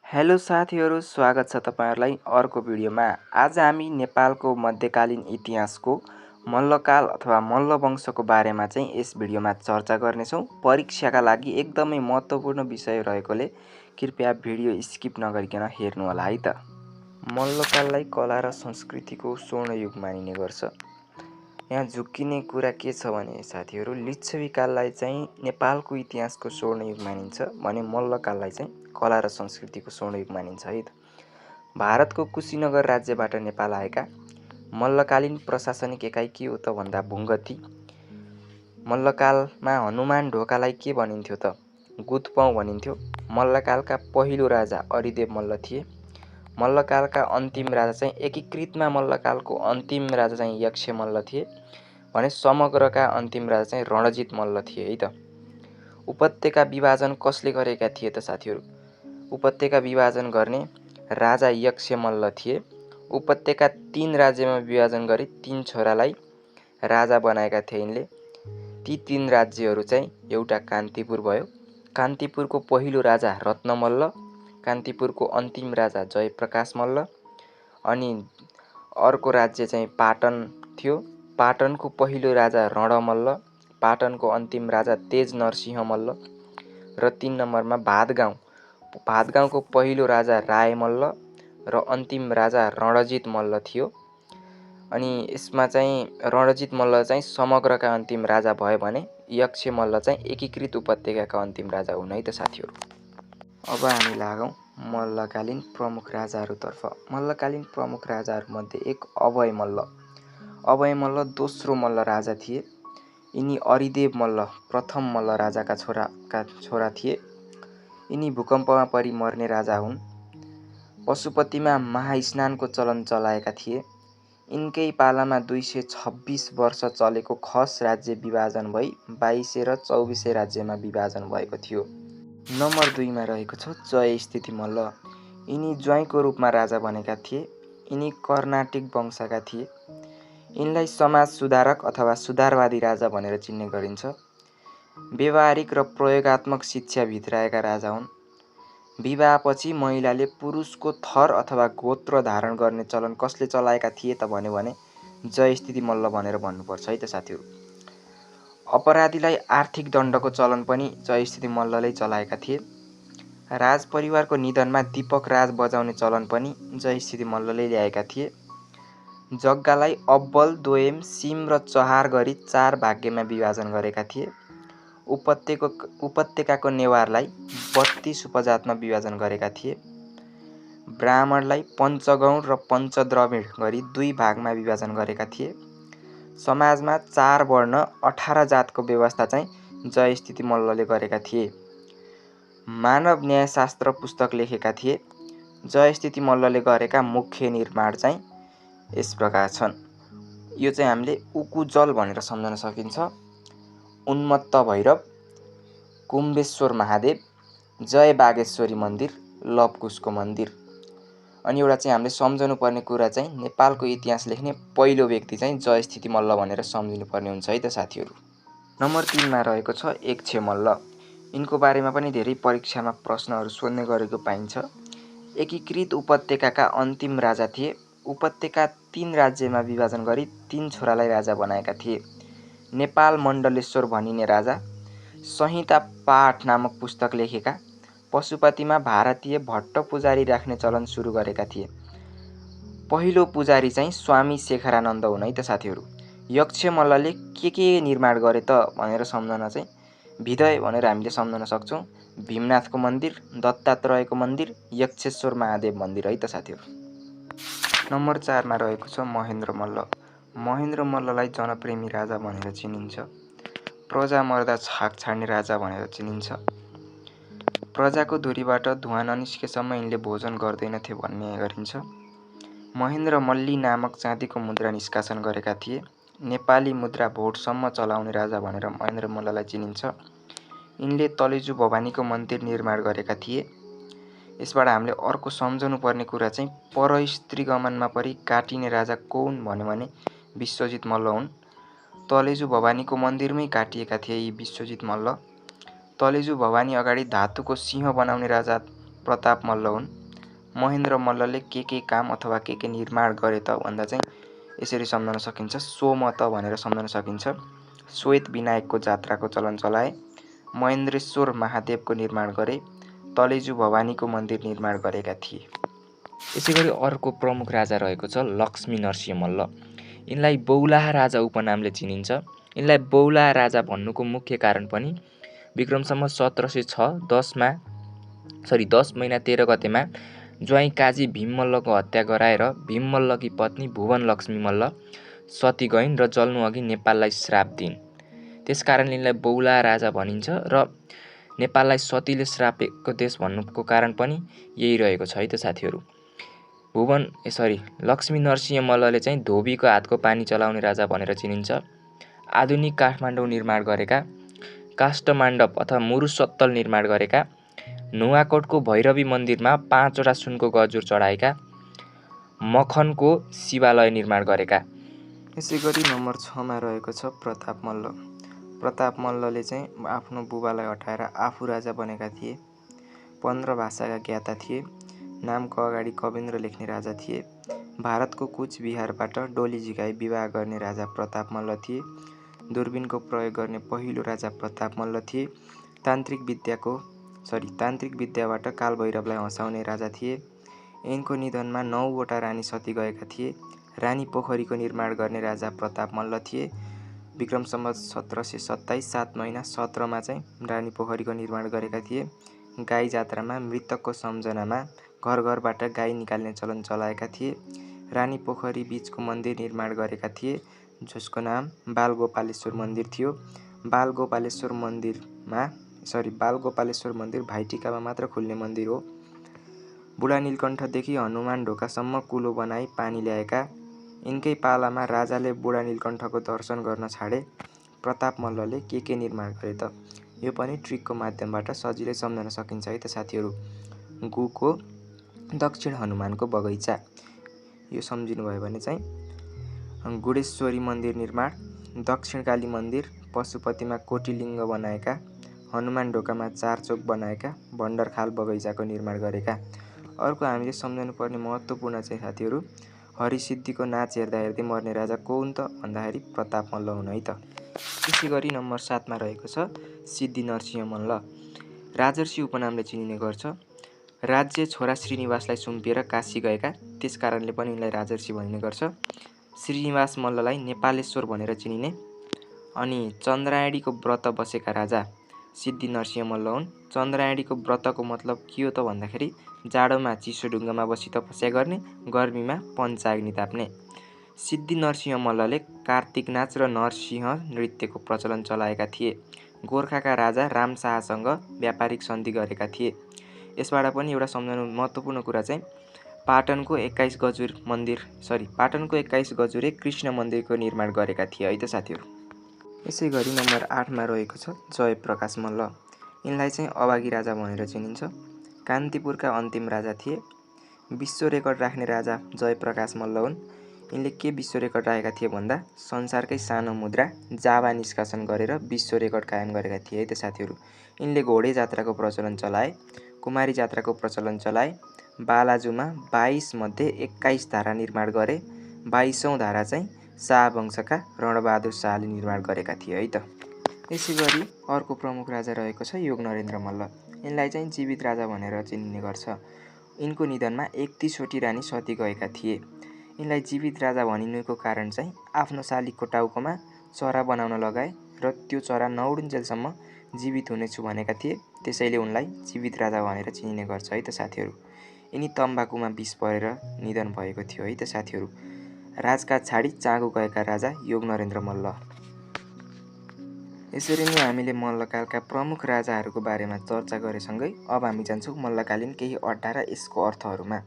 Hello साथीहरू, स्वागत छ तपाईहरुलाई अर्को भिडियोमा। आज हामी नेपालको मध्यकालीन इतिहासको मल्लकाल अथवा मल्ल वंशको बारेमा चाहिँ यस भिडियोमा चर्चा गर्नेछौँ। परीक्षाका लागि एकदमै महत्त्वपूर्ण विषय रहेकोले कृपया भिडियो स्किप नगरिकन हेर्नु होला है त। मल्लकाललाई कला र संस्कृतिको स्वर्ण युग मानिने गर्छ। यहाँ झुक्किने कुरा के छ भने साथीहरू, लिच्छवी काललाई चाहिँ नेपालको इतिहासको स्वर्ण युग मानिन्छ भने मल्लकाललाई चाहिँ कला र संस्कृतिको स्वर्ण युग मानिन्छ है त। भारतको कुशीनगर राज्यबाट नेपाल आएका मल्लकालीन प्रशासनिक एकाइ के हो त भन्दा भुङ्गती। मल्लकालमा हनुमान ढोकालाई के भनिन्थ्यो त? गुथपाउ भनिन्थ्यो। मल्लकालका पहिलो राजा अरिदेव मल्ल थिए। मल्लकालका अन्तिम राजा चाहिँ एकीकृतमा मल्लकालको अन्तिम राजा चाहिँ यक्ष मल्ल थिए भने समग्रका अन्तिम राजा चाहिँ रणजित मल्ल थिए है त। उपत्यका विभाजन कसले गरेका थिए त साथीहरू? उपत्यका विभाजन गर्ने राजा यक्ष मल्ल थिए। उपत्यका 3 राज्यमा विभाजन गरी 3 छोरालाई राजा बनाएका थिए यिनले। ती 3 राज्यहरू चाहिँ एउटा कान्तिपुर भयो। कान्तिपुरको पहिलो राजा रत्नमल्ल, कान्तिपुरको अन्तिम राजा जयप्रकाश मल्ल अनि अर्को राज्य चाहिँ पाटन थियो। पाटनको पहिलो राजा रणमल्ल, पाटनको अन्तिम राजा तेज नरसिंह मल्ल र 3 नम्बरमा भातगाउँ। भातगाउँको पहिलो राजा राय मल्ल र अन्तिम राजा रणजित मल्ल थियो। अनि यसमा चाहिँ रणजित मल्ल चाहिँ समग्रका अन्तिम राजा भयो भने यक्ष मल्ल चाहिँ एकीकृत उपत्यकाका अन्तिम राजा हुन् है त साथीहरू। अब हामी लागौँ मल्लकालीन प्रमुख राजाहरूतर्फ। मल्लकालीन प्रमुख राजाहरूमध्ये एक अभय मल्ल। अभय मल्ल दोस्रो मल्ल राजा थिए। यिनी अरिदेव मल्ल प्रथम मल्ल राजाका छोरा थिए। यिनी भूकम्पमा परि मर्ने राजा हुन्। पशुपतिमा महास्नानको चलन चलाएका थिए। यिनकै पालामा 226 वर्ष चलेको खस राज्य विभाजन भई 22 र 24 राज्यमा विभाजन भएको थियो। नम्बर 2 मा रहेको छ जयस्थिति मल्ल। यिनी ज्वाइँको रूपमा राजा बनेका थिए। यिनी कर्नाटिक वंशका थिए। यिनलाई समाज सुधारक अथवा सुधारवादी राजा भनेर चिन्ने गरिन्छ। व्यवहारिक र प्रयोगात्मक शिक्षा भित्राएका राजा हुन्। विवाहपछि महिलाले पुरुषको थर अथवा गोत्र धारण गर्ने चलन कसले चलाएका थिए त भन्यो भने जयस्थिति मल्ल भनेर भन्नुपर्छ है त साथीहरू। अपराधीलाई आर्थिक दण्डको चलन पनि जयस्थिति मल्लले चलाएका थिए। राजपरिवारको निधनमा दीपक राज बजाउने चलन पनि जयस्थिति मल्लले ल्याएका थिए। जग्गालाई अब्बल, दोयम, सिम र चहार गरी 4 भाग्यमा विभाजन गरेका थिए। उपत्यकाको नेवारलाई 32 उपजातमा विभाजन गरेका थिए। ब्राह्मणलाई पञ्चगौण र पञ्चद्रविड गरी 2 भागमा विभाजन गरेका थिए। समाजमा 4 वर्ण 18 जातको व्यवस्था चाहिँ जयस्थिति मल्लले गरेका थिए। मानव न्यायशास्त्र पुस्तक लेखेका थिए। जयस्थिति मल्लले गरेका मुख्य निर्माण चाहिँ यस प्रकार छन्। यो चाहिँ हामीले उकुजल भनेर सम्झन सकिन्छ। उन्मत्त भैरव, कुम्बेश्वर महादेव, जय बागेश्वरी मन्दिर, लवकुशको मन्दिर। अनि एउटा चाहिँ हामीले सम्झनु पर्ने कुरा चाहिँ नेपालको इतिहास लेख्ने पहिलो व्यक्ति चाहिँ जयस्थिति मल्ल भनेर सम्झिनु पर्ने हुन्छ है त साथीहरू। नम्बर 3 मा रहेको छ यक्ष मल्ल। यिनको बारेमा पनि धेरै परीक्षामा प्रश्नहरू सोध्ने गरेको पाइन्छ। एकीकृत उपत्यकाका अन्तिम राजा थिए। उपत्यका 3 राज्यमा विभाजन गरी 3 छोरालाई राजा बनाएका थिए। नेपाल मण्डलेश्वर भनिने राजा, संहिता पाठ नामक पुस्तक लेखेका, पशुपतिमा भारतीय भट्ट पुजारी राख्ने चलन सुरु गरेका थिए। पहिलो पुजारी चाहिँ स्वामी शेखरानन्द हुन् है त साथीहरू। यक्ष मल्लले के निर्माण गरे त भनेर सम्झन चाहिँ विधय भनेर हामीले सम्झन सक्छौँ। भीमनाथको मन्दिर, दत्तात्रेयको मन्दिर, यक्षेश्वर महादेव मन्दिर है त साथीहरू। नम्बर 4 मा रहेको छ महेन्द्र मल्ल। महेन्द्र मल्ललाई जनप्रेमी राजा भनेर चिनिन्छ। प्रजा मर्दा छाक छाड्ने राजा भनेर चिनिन्छ। प्रजाको धुरीबाट धुवाँ ननिस्केसम्म यिनले भोजन गर्दैनथे भन्ने गरिन्छ। महेन्द्र मल्ली नामक चाँदीको मुद्रा निष्कासन गरेका थिए। नेपाली मुद्रा भोटसम्म चलाउने राजा भनेर महेन्द्र मल्ललाई चिनिन्छ। यिनले तलेजु भवानीको मन्दिर निर्माण गरेका थिए। यसबाट हामीले अर्को सम्झनु पर्ने कुरा चाहिँ परस्त्रीगमनमा परि काटिने राजा को हुन् भन्यो भने विश्वजित मल्ल हुन्। तलेजु भवानीको मन्दिरमै काटिएका थिए यी विश्वजित मल्ल। तलेजु भवानी अगाडि धातुको सिंह बनाउने राजा प्रताप मल्ल हुन्। महेन्द्र मल्लले के काम अथवा के निर्माण गरे त भन्दा चाहिँ यसरी सम्झन सकिन्छ। सोमत भनेर सम्झन सकिन्छ। श्वेत विनायकको जात्राको चलन चलाए। महेन्द्रेश्वर महादेवको निर्माण गरे। तलेजु भवानीको मन्दिर निर्माण गरेका थिए। यसै गरी अर्को प्रमुख राजा रहेको छ लक्ष्मी नरसिंह मल्ल। यिनलाई बौलाहा राजा उपनामले चिनिन्छ। यिनलाई बौलाहा राजा भन्नुको मुख्य कारण पनि विक्रम सम्वत 1706 10 महिना 13 गतेमा ज्वाइँ काजी भीममल्लको हत्या गराएर भीममल्लकी पत्नी भुवन लक्ष्मी मल्ल सती गइन् र जल्नुअघि नेपाललाई श्राप दिइन्। त्यसकारण यिनलाई बौलाहा राजा भनिन्छ र नेपाललाई सतीले श्रापेको देश भन्नुको कारण पनि यही रहेको छ है त साथीहरू। लक्ष्मी नरसिंह मल्लले चाहिँ धोबीको हातको पानी चलाउने राजा भनेर चिनिन्छ। आधुनिक काठमाडौँ निर्माण गरेका, काष्ठमण्डप अथवा मुरुसत्तल निर्माण गरेका, नुवाकोटको भैरवी मन्दिरमा 5 वटा सुनको गजुर चढाएका, मखनको शिवालय निर्माण गरेका। यसै गरी नम्बर 6 मा रहेको छ प्रताप मल्ल। प्रताप मल्लले चाहिँ आफ्नो बुबालाई हटाएर आफू राजा बनेका थिए। 15 भाषाका ज्ञाता थिए। नामको अगाडि कविन्द्र लेख्ने राजा थिए। भारतको कुचबिहारबाट डोली झिकाई विवाह गर्ने राजा प्रताप मल्ल थिए। दूरबीनको प्रयोग गर्ने पहिलो राजा प्रताप मल्ल थिए। तान्त्रिक विद्याबाट कालभैरवलाई हँसाउने राजा थिए। यिनको निधनमा 9 वटा रानी सती गएका थिए। रानी पोखरीको निर्माण गर्ने राजा प्रताप मल्ल थिए। विक्रम सम्वत 1727 7 महिना 17 मा चाहिँ रानी पोखरीको निर्माण गरेका थिए। गाई जात्रामा मृतकको सम्झनामा घर घरबाट गाई निकाल्ने चलन चलाएका थिए। रानी पोखरी बीचको मन्दिर निर्माण गरेका थिए, जसको नाम बालगोपालेश्वर मन्दिर थियो। बालगोपालेश्वर मन्दिर भाइटिकामा मात्र खुल्ने मन्दिर हो। बुढा नीलकण्ठदेखि हनुमान ढोकासम्म कुलो बनाई पानी ल्याएका। यिनकै पालामा राजाले बुढा नीलकण्ठको दर्शन गर्न छाडे। प्रताप मल्लले के निर्माण गरे त? यो पनि ट्रिकको माध्यमबाट सजिलै सम्झन सकिन्छ है त साथीहरू। गुको दक्षिण हनुमानको बगैँचा, यो सम्झिनु भयो भने चाहिँ गुडेश्वरी मन्दिर निर्माण, दक्षिणकाली मन्दिर, पशुपतिमा कोटिलिङ्ग बनाएका, हनुमान ढोकामा 4 चोक बनाएका, भण्डरखाल बगैँचाको निर्माण गरेका। अर्को हामीले सम्झनु पर्ने महत्त्वपूर्ण चाहिँ साथीहरू, हरिसिद्धिको नाच हेर्दै मर्ने राजा को हुन् त भन्दाखेरि प्रताप मल्ल हुन् है त। त्यसै गरी नम्बर 7 मा रहेको छ सिद्धि नरसिंह मल्ल। राजर्षि उपनामले चिनिने गर्छ। राज्य छोरा श्रीनिवासलाई सुम्पिएर काशी गएका, त्यस कारणले पनि उनलाई राजर्षि भनिने गर्छ। श्रीनिवास मल्ललाई नेपालेश्वर भनेर चिनिने। अनि चन्द्रायणीको व्रत बसेका राजा सिद्धि नरसिंह मल्ल हुन्। चन्द्रायणीको व्रतको मतलब के हो त भन्दाखेरि जाडोमा चिसो ढुङ्गामा बसी तपस्या गर्ने, गर्मीमा पञ्चाग्नि ताप्ने। सिद्धि नरसिंह मल्लले कार्तिक नाच र नरसिंह नृत्यको प्रचलन चलाएका थिए। गोर्खाका राजा रामशाहसँग व्यापारिक सन्धि गरेका थिए। यसबाट पनि एउटा सम्झनु महत्त्वपूर्ण कुरा चाहिँ पाटनको 21 गजुरे कृष्ण मन्दिरको निर्माण गरेका थिए है त साथीहरू। यसै गरी नम्बर 8 मा रहेको छ जयप्रकाश मल्ल। यिनलाई चाहिँ अभागी राजा भनेर चिनिन्छ। कान्तिपुरका अन्तिम राजा थिए। विश्व रेकर्ड राख्ने राजा जयप्रकाश मल्ल हुन्। यिनले के विश्व रेकर्ड राखेका थिए भन्दा संसारकै सानो मुद्रा जावा निष्कासन गरेर विश्व रेकर्ड कायम गरेका थिए है त साथीहरू। यिनले घोडे जात्राको प्रचलन चलाए, कुमारी जात्राको प्रचलन चलाए। बालाजुमा 22 मध्ये 21 धारा निर्माण गरे। 22औं धारा चाहिँ शाहवंशका रणबहादुर शाहले निर्माण गरेका थिए है त। यसै गरी अर्को प्रमुख राजा रहेको छ योगनरेन्द्र मल्ल। यिनलाई चाहिँ जीवित राजा भनेर चिनिने गर्छ। यिनको निधनमा 31 वटी रानी सती गएका थिए। यिनलाई जीवित राजा भनिनुको कारण चाहिँ आफ्नो शालिगको टाउकोमा चरा बनाउन लगाए र त्यो चरा नउडुन्जेलसम्म जीवित हुनेछु भनेका थिए। त्यसैले उनलाई जीवित राजा भनेर चिनिने गर्छ है त साथीहरू। यिनी तम्बाकुमा विष परेर निधन भएको थियो है त साथीहरू। राजकाज छाडी चाँगु गएका राजा योगनरेन्द्र मल्ल। यसरी नै हामीले मल्लकालका प्रमुख राजाहरूको बारेमा चर्चा गरेसँगै अब हामी जान्छौँ मल्लकालीन केही अड्डा र यसको अर्थहरूमा।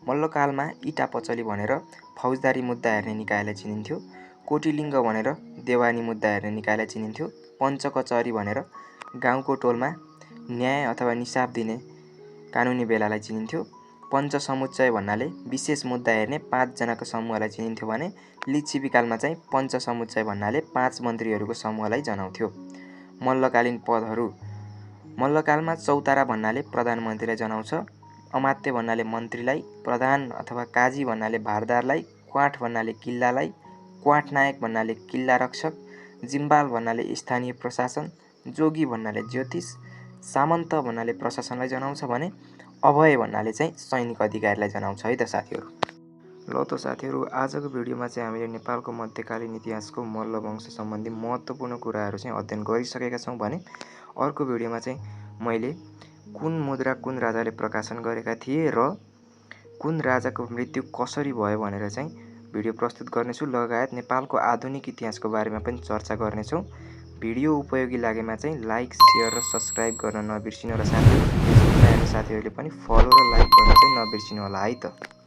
मल्लकालमा इटा पचली भनेर फौजदारी मुद्दा हेर्ने निकायलाई चिनिन्थ्यो। कोटिलिङ्ग भनेर देवानी मुद्दा हेर्ने निकायलाई चिनिन्थ्यो। पञ्चकचहरी भनेर गाउँको टोलमा न्याय अथवा निसाब दिने कानुनी बेलालाई चिनिन्थ्यो। पञ्चसमुच्चय भन्नाले विशेष मुद्दा हेर्ने 5 जनाको समूहलाई चिनिन्थ्यो भने लिच्छविकालमा चाहिँ पञ्चसमुच्चय भन्नाले 5 मन्त्रीहरूको समूहलाई जनाउँथ्यो। मल्लकालीन पदहरू। मल्लकालमा चौतारा भन्नाले प्रधानमन्त्रीलाई जनाउँछ। अमात्य भन्नाले मन्त्रीलाई, प्रधान अथवा काजी भन्नाले भारदारलाई, क्वाँठ भन्नाले किल्लालाई, क्वाँठ नायक भन्नाले किल्ला रक्षक, जिम्बाल भन्नाले स्थानीय प्रशासन, जोगी भन्नाले ज्योतिष, सामन्त भन्नाले प्रशासनलाई जनाउँछ भने अभय भन्नाले चाहिँ सैनिक अधिकारीलाई जनाउँछ है त साथीहरू। ल त साथीहरू, आजको भिडियोमा चाहिँ हामीले नेपालको मध्यकालीन इतिहासको मल्ल वंश सम्बन्धी महत्त्वपूर्ण कुराहरू चाहिँ अध्ययन गरिसकेका छौँ भने अर्को भिडियोमा चाहिँ मैले कुन मुद्रा कुन राजाले प्रकाशन गरेका थिए र कुन राजाको मृत्यु कसरी भयो भनेर चाहिँ भिडियो प्रस्तुत गर्नेछु, लगायत नेपालको आधुनिक इतिहासको बारेमा पनि चर्चा गर्नेछौँ। भिडियो उपयोगी लागेमा चाहिँ लाइक, सेयर र सब्सक्राइब गर्न नबिर्सिनु र साथीहरूले पनि फलो र लाइक गर्न चाहिँ नबिर्सिनु होला है त।